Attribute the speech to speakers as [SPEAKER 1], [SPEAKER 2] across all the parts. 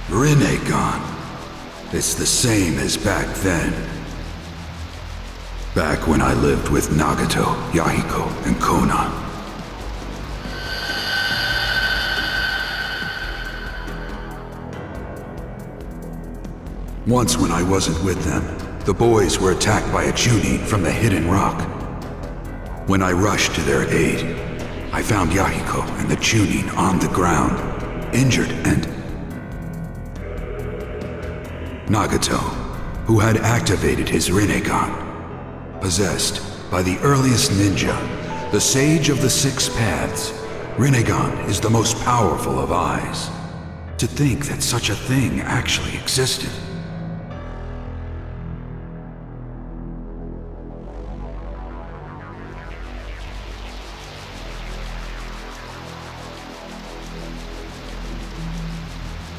[SPEAKER 1] Rinnegan. It's the same as back then. Back when I lived with Nagato, Yahiko, and Konoha. Once when I wasn't with them, the boys were attacked by a Chunin from the hidden rock. When I rushed to their aid, I found Yahiko and the Chunin on the ground, injured and Nagato, who had activated his Rinnegan. Possessed by the earliest ninja, the Sage of the Six Paths, Rinnegan is the most powerful of eyes. To think that such a thing actually existed.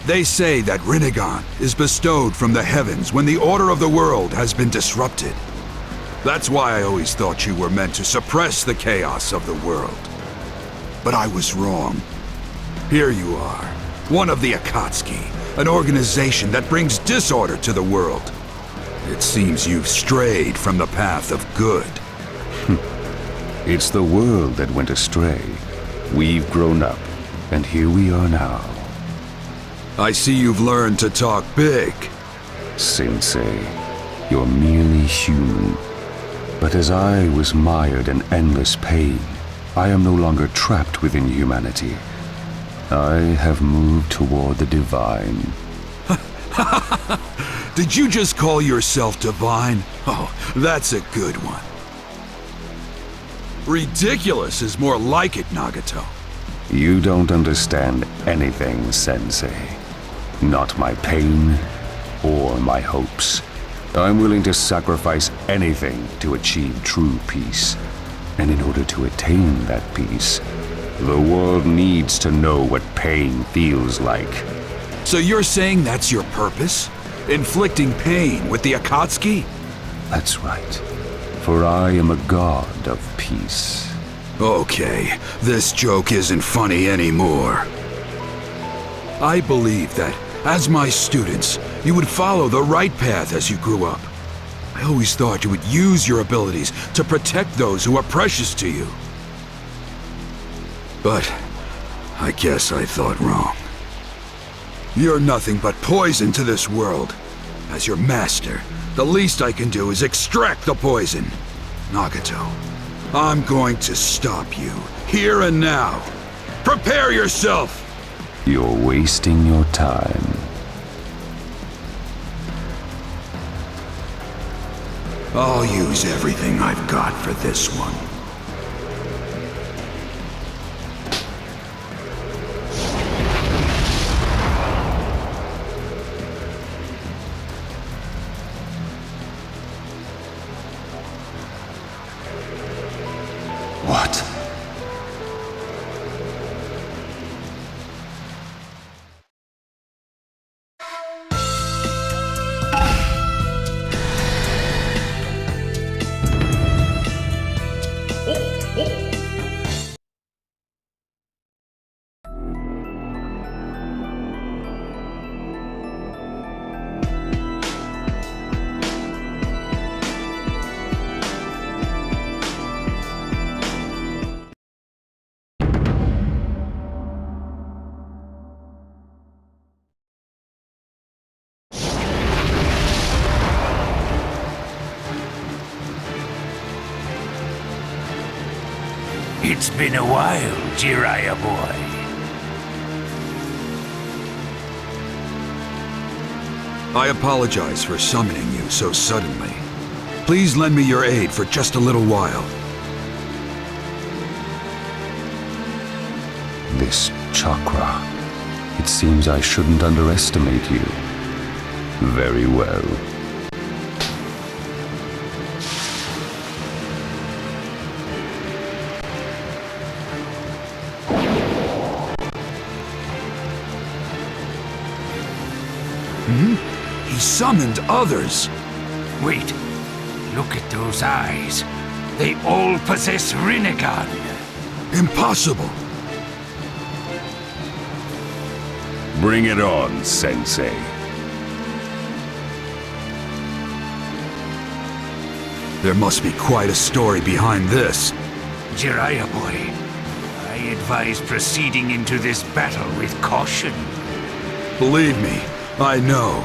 [SPEAKER 1] They say that Rinnegan is bestowed from the heavens when the order of the world has been disrupted. That's why I always thought you were meant to suppress the chaos of the world. But I was wrong. Here you are, one of the Akatsuki, an organization that brings disorder to the world. It seems you've strayed from the path of good.
[SPEAKER 2] It's the world that went astray. We've grown up, and here we are now.
[SPEAKER 1] I see you've learned to talk big.
[SPEAKER 2] Sensei, you're merely human. But as I was mired in endless pain, I am no longer trapped within humanity. I have moved toward the divine.
[SPEAKER 1] Did you just call yourself divine? Oh, that's a good one. Ridiculous is more like it, Nagato.
[SPEAKER 2] You don't understand anything, Sensei. Not my pain, or my hopes. I'm willing to sacrifice anything to achieve true peace. And in order to attain that peace, the world needs to know what pain feels like.
[SPEAKER 1] So you're saying that's your purpose? Inflicting pain with the Akatsuki?
[SPEAKER 2] That's right. For I am a god of peace.
[SPEAKER 1] Okay, this joke isn't funny anymore. I believe that, as my students, you would follow the right path as you grew up. I always thought you would use your abilities to protect those who are precious to you. But I guess I thought wrong. You're nothing but poison to this world. As your master, the least I can do is extract the poison. Nagato, I'm going to stop you, here and now. Prepare yourself!
[SPEAKER 2] You're wasting your time.
[SPEAKER 1] I'll use everything I've got for this one.
[SPEAKER 2] What?
[SPEAKER 3] It's been a while, Jiraiya boy.
[SPEAKER 1] I apologize for summoning you so suddenly. Please lend me your aid for just a little while.
[SPEAKER 2] This chakra. It seems I shouldn't underestimate you. Very well.
[SPEAKER 1] He summoned others.
[SPEAKER 3] Wait. Look at those eyes. They all possess Rinnegan.
[SPEAKER 1] Impossible.
[SPEAKER 2] Bring it on, Sensei.
[SPEAKER 1] There must be quite a story behind this.
[SPEAKER 3] Jiraiya boy, I advise proceeding into this battle with caution.
[SPEAKER 1] Believe me, I know.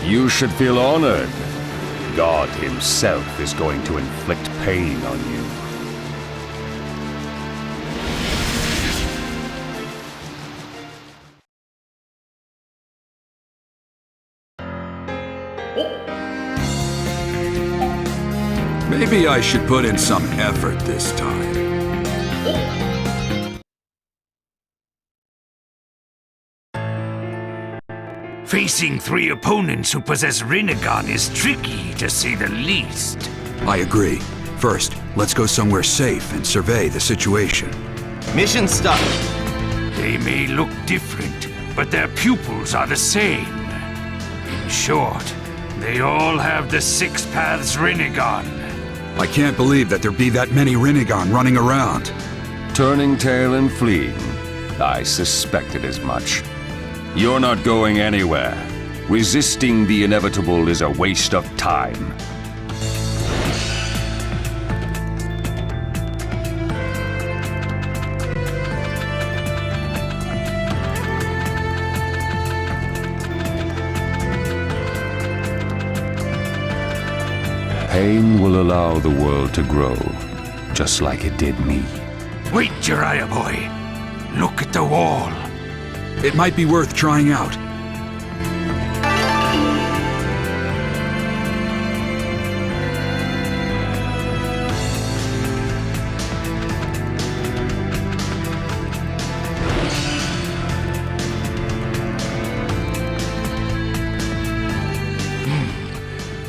[SPEAKER 2] You should feel honored. God himself is going to inflict pain on you.
[SPEAKER 1] Maybe I should put in some effort this time.
[SPEAKER 3] Facing 3 opponents who possess Rinnegan is tricky, to say the least.
[SPEAKER 1] I agree. First, let's go somewhere safe and survey the situation.
[SPEAKER 4] Mission start.
[SPEAKER 3] They may look different, but their pupils are the same. In short, they all have the 6 Paths Rinnegan.
[SPEAKER 1] I can't believe that there be that many Rinnegan running around.
[SPEAKER 2] Turning tail and fleeing. I suspected as much. You're not going anywhere. Resisting the inevitable is a waste of time. Pain will allow the world to grow, just like it did me.
[SPEAKER 3] Wait, Jiraiya boy. Look at the wall.
[SPEAKER 1] It might be worth trying out.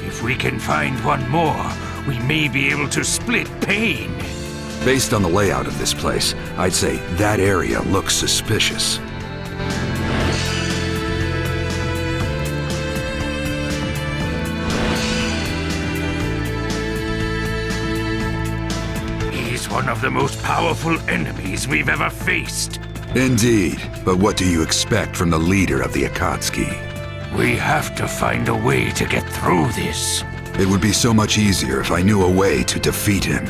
[SPEAKER 3] If we can find one more, we may be able to split pain.
[SPEAKER 1] Based on the layout of this place, I'd say that area looks suspicious.
[SPEAKER 3] He's one of the most powerful enemies we've ever faced.
[SPEAKER 1] Indeed, but what do you expect from the leader of the Akatsuki?
[SPEAKER 3] We have to find a way to get through this.
[SPEAKER 1] It would be so much easier if I knew a way to defeat him.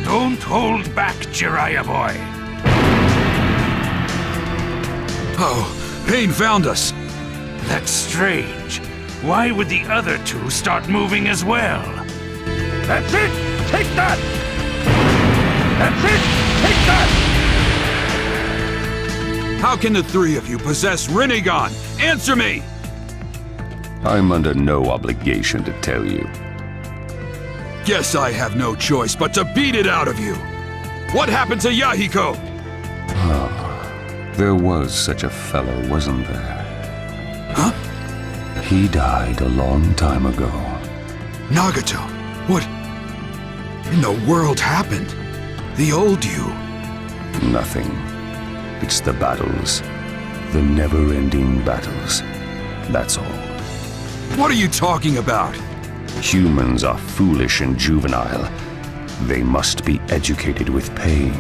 [SPEAKER 3] Don't hold back, Jiraiya boy.
[SPEAKER 1] Oh, Pain found us.
[SPEAKER 3] That's strange. Why would the other 2 start moving as well? That's it! Take that! That's it! Take that!
[SPEAKER 1] How can the 3 of you possess Rinnegan? Answer me!
[SPEAKER 2] I'm under no obligation to tell you.
[SPEAKER 1] Guess I have no choice but to beat it out of you. What happened to Yahiko?
[SPEAKER 2] There was such a fellow, wasn't there?
[SPEAKER 1] Huh?
[SPEAKER 2] He died a long time ago.
[SPEAKER 1] Nagato, what in the world happened? The old you.
[SPEAKER 2] Nothing. It's the battles. The never-ending battles. That's all.
[SPEAKER 1] What are you talking about?
[SPEAKER 2] Humans are foolish and juvenile. They must be educated with pain.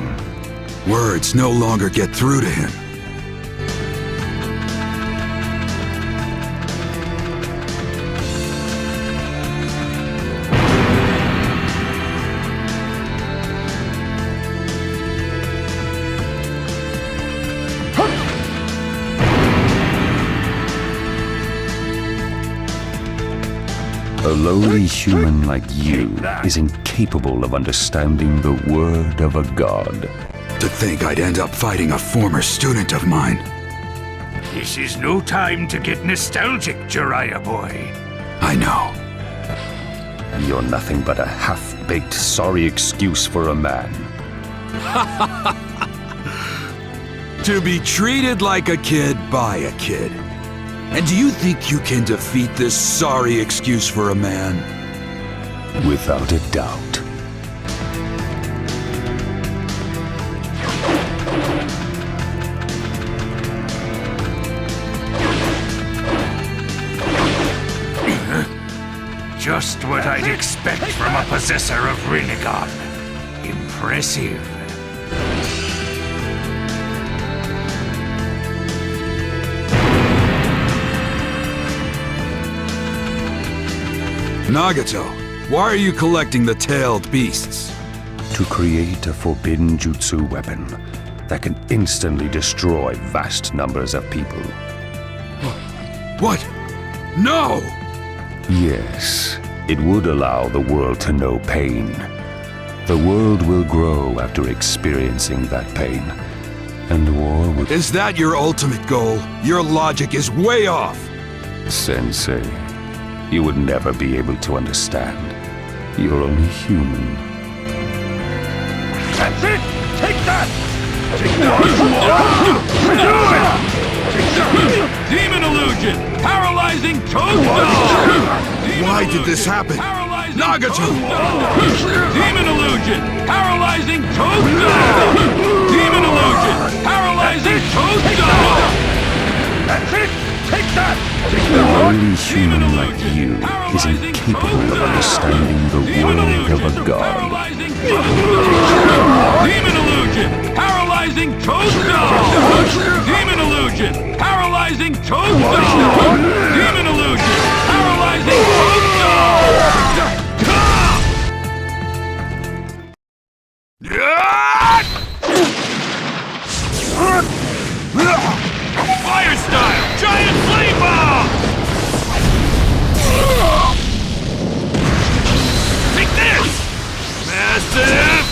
[SPEAKER 1] Words no longer get through to him.
[SPEAKER 2] A lowly human like you is incapable of understanding the word of a god.
[SPEAKER 1] To think I'd end up fighting a former student of mine.
[SPEAKER 3] This is no time to get nostalgic, Jiraiya boy.
[SPEAKER 1] I know.
[SPEAKER 2] You're nothing but a half-baked sorry excuse for a man.
[SPEAKER 1] To be treated like a kid by a kid. And do you think you can defeat this sorry excuse for a man?
[SPEAKER 2] Without a doubt.
[SPEAKER 3] Just what I'd expect from a possessor of Rinnegan. Impressive.
[SPEAKER 1] Nagato, why are you collecting the tailed beasts?
[SPEAKER 2] To create a forbidden jutsu weapon that can instantly destroy vast numbers of people.
[SPEAKER 1] What? No!
[SPEAKER 2] Yes, it would allow the world to know pain. The world will grow after experiencing that pain, and war will...
[SPEAKER 1] Is that your ultimate goal? Your logic is way off!
[SPEAKER 2] Sensei, you would never be able to understand. You're only human.
[SPEAKER 3] That's it! Take that! Take that! Demon illusion! Paralyzing toadstool!
[SPEAKER 1] Why did this happen? Nagato!
[SPEAKER 3] Demon illusion! Paralyzing toadstool! Demon illusion! Paralyzing toadstool! That's it! Take that!
[SPEAKER 2] Only human like you is incapable of understanding the word of a god.
[SPEAKER 3] Demon illusion! Paralyzing toadstool! Demon illusion! Paralyzing toadstool! Demon illusion! Paralyzing toadstool! Fire style! Giant flame bomb! Take this! Massive!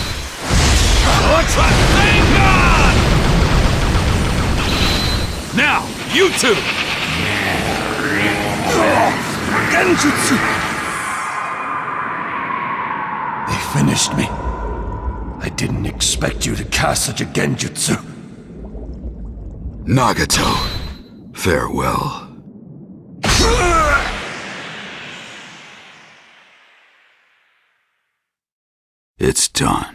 [SPEAKER 3] Ultra Rasengan! Now, you two! Genjutsu!
[SPEAKER 4] They finished me. I didn't expect you to cast such a genjutsu.
[SPEAKER 1] Nagato, farewell. It's done.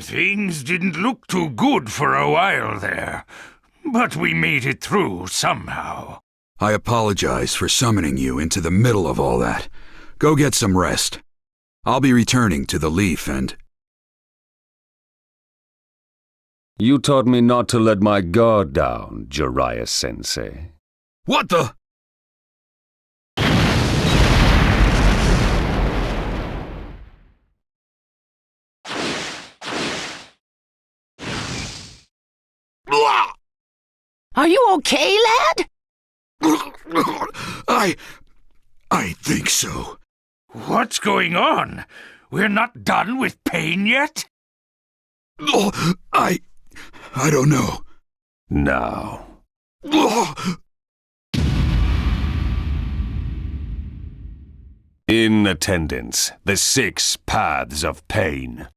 [SPEAKER 3] Things didn't look too good for a while there, but we made it through somehow.
[SPEAKER 1] I apologize for summoning you into the middle of all that. Go get some rest. I'll be returning to the Leaf and...
[SPEAKER 2] You taught me not to let my guard down, Jiraiya-sensei.
[SPEAKER 1] What the?
[SPEAKER 5] Are you okay, lad?
[SPEAKER 1] I think so.
[SPEAKER 3] What's going on? We're not done with pain yet?
[SPEAKER 1] I don't know.
[SPEAKER 2] Now. In attendance, the 6 paths of pain.